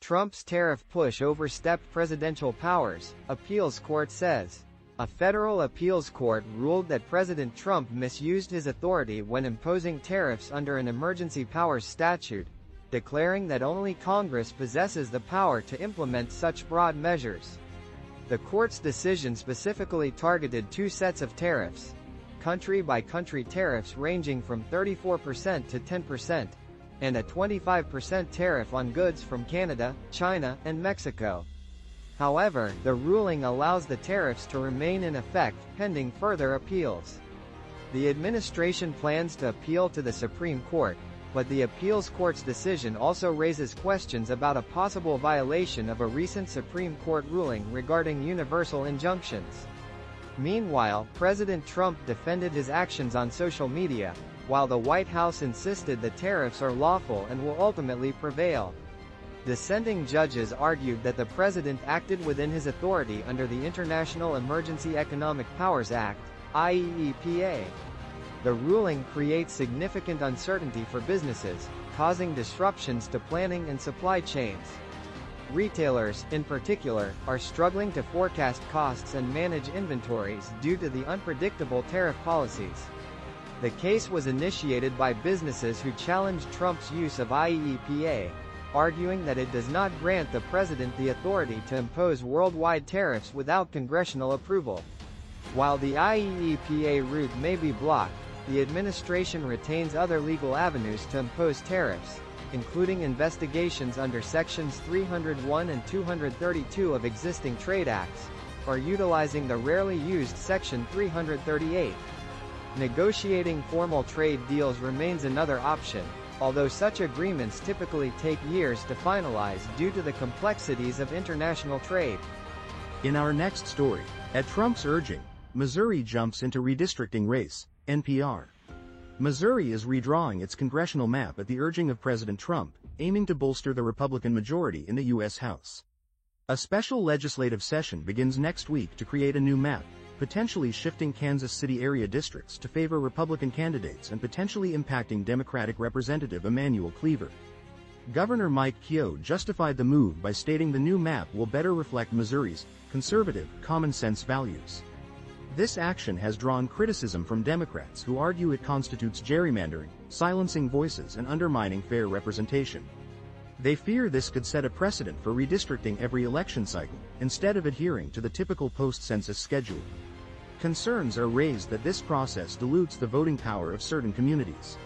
Trump's tariff push overstepped presidential powers, appeals court says. A federal appeals court ruled that President Trump misused his authority when imposing tariffs under an emergency powers statute, declaring that only Congress possesses the power to implement such broad measures. The court's decision specifically targeted two sets of tariffs, country-by-country tariffs ranging from 34% to 10%, and a 25% tariff on goods from Canada, China, and Mexico. However, the ruling allows the tariffs to remain in effect, pending further appeals. The administration plans to appeal to the Supreme Court, but the appeals court's decision also raises questions about a possible violation of a recent Supreme Court ruling regarding universal injunctions. Meanwhile, President Trump defended his actions on social media, while the White House insisted the tariffs are lawful and will ultimately prevail. Dissenting judges argued that the president acted within his authority under the International Emergency Economic Powers Act, IEEPA. The ruling creates significant uncertainty for businesses, causing disruptions to planning and supply chains. Retailers, in particular, are struggling to forecast costs and manage inventories due to the unpredictable tariff policies. The case was initiated by businesses who challenged Trump's use of IEEPA, arguing that it does not grant the president the authority to impose worldwide tariffs without congressional approval. While the IEEPA route may be blocked, the administration retains other legal avenues to impose tariffs, including investigations under Sections 301 and 232 of existing trade acts, or utilizing the rarely used Section 338. Negotiating formal trade deals remains another option, although such agreements typically take years to finalize due to the complexities of international trade. In our next story, at Trump's urging, Missouri jumps into redistricting race, NPR. Missouri is redrawing its congressional map at the urging of President Trump, aiming to bolster the Republican majority in the U.S. House. A special legislative session begins next week to create a new map, potentially shifting Kansas City area districts to favor Republican candidates and potentially impacting Democratic Representative Emanuel Cleaver. Governor Mike Keogh justified the move by stating the new map will better reflect Missouri's conservative, common-sense values. This action has drawn criticism from Democrats who argue it constitutes gerrymandering, silencing voices and undermining fair representation. They fear this could set a precedent for redistricting every election cycle, instead of adhering to the typical post-census schedule. Concerns are raised that this process dilutes the voting power of certain communities.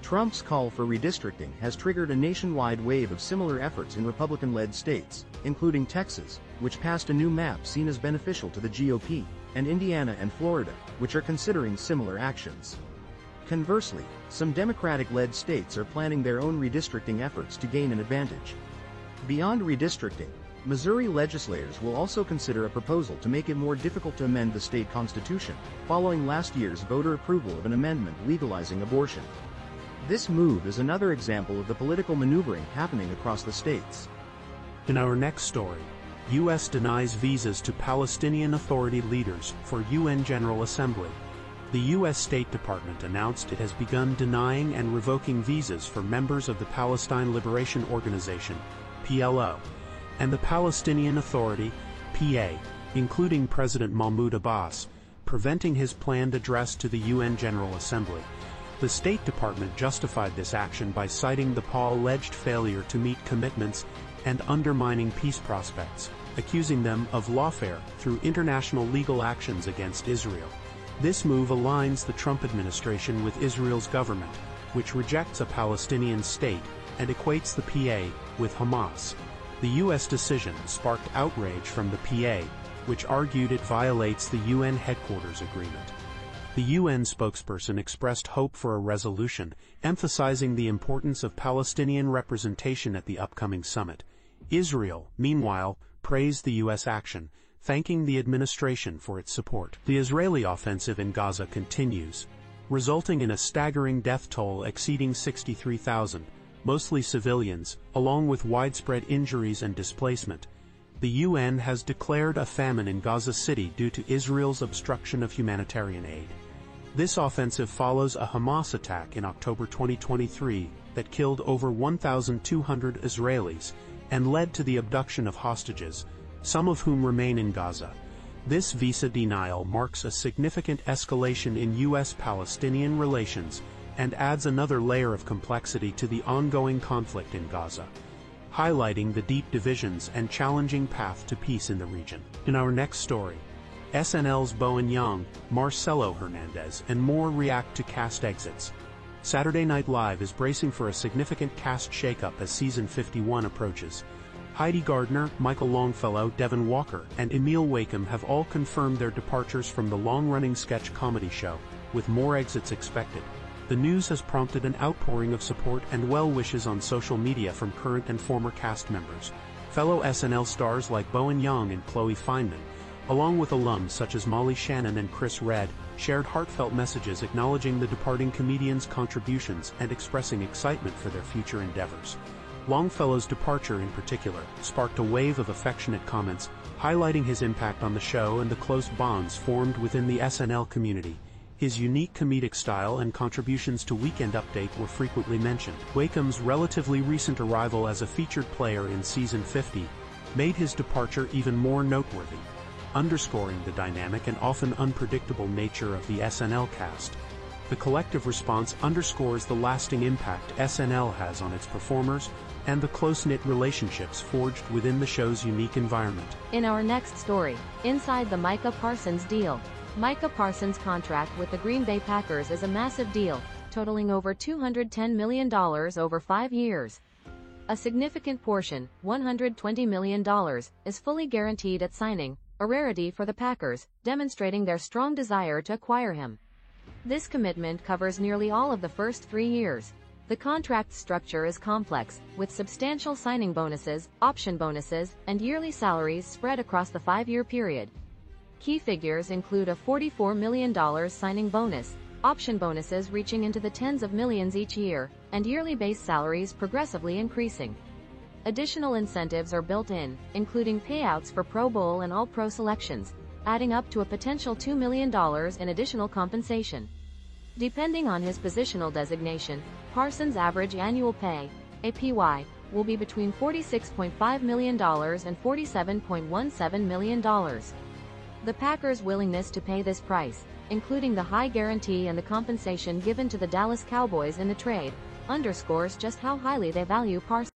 Trump's call for redistricting has triggered a nationwide wave of similar efforts in Republican-led states, including Texas, which passed a new map seen as beneficial to the GOP, and Indiana and Florida, which are considering similar actions. Conversely, some Democratic-led states are planning their own redistricting efforts to gain an advantage. Beyond redistricting, Missouri legislators will also consider a proposal to make it more difficult to amend the state constitution, following last year's voter approval of an amendment legalizing abortion. This move is another example of the political maneuvering happening across the states. In our next story, U.S. denies visas to Palestinian Authority leaders for UN General Assembly. The U.S. State Department announced it has begun denying and revoking visas for members of the Palestine Liberation Organization, PLO, and the Palestinian Authority, PA, including President Mahmoud Abbas, preventing his planned address to the UN General Assembly. The State Department justified this action by citing the PA's alleged failure to meet commitments and undermining peace prospects, accusing them of lawfare through international legal actions against Israel. This move aligns the Trump administration with Israel's government, which rejects a Palestinian state and equates the PA with Hamas. The U.S. decision sparked outrage from the PA, which argued it violates the UN headquarters agreement. The UN spokesperson expressed hope for a resolution, emphasizing the importance of Palestinian representation at the upcoming summit. Israel, meanwhile, praised the U.S. action, thanking the administration for its support. The Israeli offensive in Gaza continues, resulting in a staggering death toll exceeding 63,000, mostly civilians, along with widespread injuries and displacement. The UN has declared a famine in Gaza City due to Israel's obstruction of humanitarian aid. This offensive follows a Hamas attack in October 2023 that killed over 1,200 Israelis and led to the abduction of hostages, some of whom remain in Gaza. This visa denial marks a significant escalation in U.S.-Palestinian relations and adds another layer of complexity to the ongoing conflict in Gaza, highlighting the deep divisions and challenging path to peace in the region. In our next story, SNL's Bowen, Marcello, Hernández, and more react to cast exits. Saturday Night Live is bracing for a significant cast shakeup as season 51 approaches. Heidi Gardner, Michael Longfellow, Devin Walker, and Emil Wakeham have all confirmed their departures from the long-running sketch comedy show, with more exits expected. The news has prompted an outpouring of support and well wishes on social media from current and former cast members. Fellow SNL stars like Bowen and Chloe Fineman, along with alums such as Molly Shannon and Chris Redd, shared heartfelt messages acknowledging the departing comedian's contributions and expressing excitement for their future endeavors. Longfellow's departure in particular sparked a wave of affectionate comments, highlighting his impact on the show and the close bonds formed within the SNL community. His unique comedic style and contributions to Weekend Update were frequently mentioned. Wakeham's relatively recent arrival as a featured player in season 50 made his departure even more noteworthy, underscoring the dynamic and often unpredictable nature of the SNL cast. The collective response underscores the lasting impact SNL has on its performers and the close-knit relationships forged within the show's unique environment. In our next story, inside the Micah Parsons deal. Micah Parsons' contract with the Green Bay Packers is a massive deal, totaling over $210 million over 5 years. A significant portion, $120 million, is fully guaranteed at signing, a rarity for the Packers, demonstrating their strong desire to acquire him. This commitment covers nearly all of the first 3 years. The contract structure is complex, with substantial signing bonuses, option bonuses, and yearly salaries spread across the 5-year period. Key figures include a $44 million signing bonus, option bonuses reaching into the tens of millions each year, and yearly base salaries progressively increasing. Additional incentives are built in, including payouts for Pro Bowl and All-Pro selections, adding up to a potential $2 million in additional compensation. Depending on his positional designation, Parsons' average annual pay, APY, will be between $46.5 million and $47.17 million. The Packers' willingness to pay this price, including the high guarantee and the compensation given to the Dallas Cowboys in the trade, underscores just how highly they value Parsons.